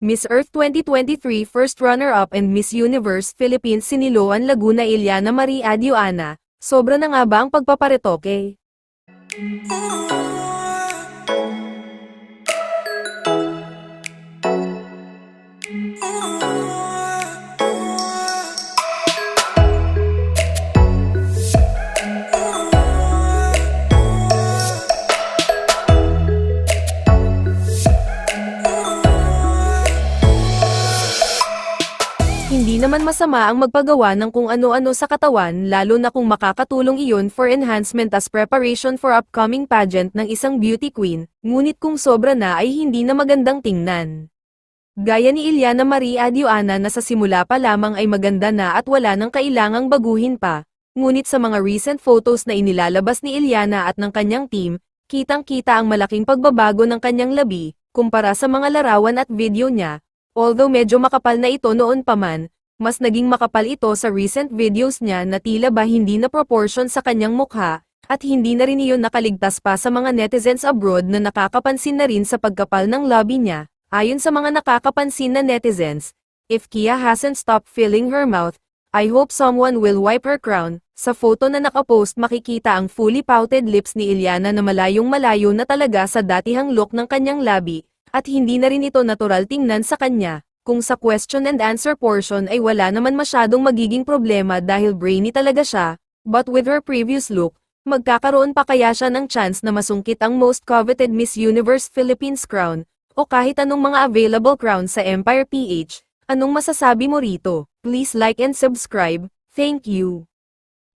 Miss Earth 2023 first runner-up and Miss Universe Philippines Siniloan Laguna Iliana Marie Adioana, sobra na nga ba ang pagpaparetoke? Hindi naman masama ang magpagawa ng kung ano-ano sa katawan lalo na kung makakatulong iyon for enhancement as preparation for upcoming pageant ng isang beauty queen, ngunit kung sobra na ay hindi na magandang tingnan. Gaya ni Iliana Marie Adioana na sa simula pa lamang ay maganda na at wala nang kailangang baguhin pa, ngunit sa mga recent photos na inilalabas ni Iliana at ng kanyang team, kitang-kita ang malaking pagbabago ng kanyang labi, kumpara sa mga larawan at video niya. Although medyo makapal na ito noon pa man, mas naging makapal ito sa recent videos niya na tila ba hindi na proportion sa kanyang mukha, at hindi na rin iyon nakaligtas pa sa mga netizens abroad na nakakapansin na rin sa pagkapal ng labi niya. Ayon sa mga nakakapansin na netizens, if Kia hasn't stopped filling her mouth, I hope someone will wipe her crown. Sa photo na nakapost makikita ang fully pouted lips ni Iliana na malayong malayo na talaga sa datihang look ng kanyang labi. At hindi na rin ito natural tingnan sa kanya, kung sa question and answer portion ay wala naman masyadong magiging problema dahil brainy talaga siya, but with her previous look, magkakaroon pa kaya siya ng chance na masungkit ang most coveted Miss Universe Philippines crown, o kahit anong mga available crown sa Empire PH, anong masasabi mo rito? Please like and subscribe, thank you.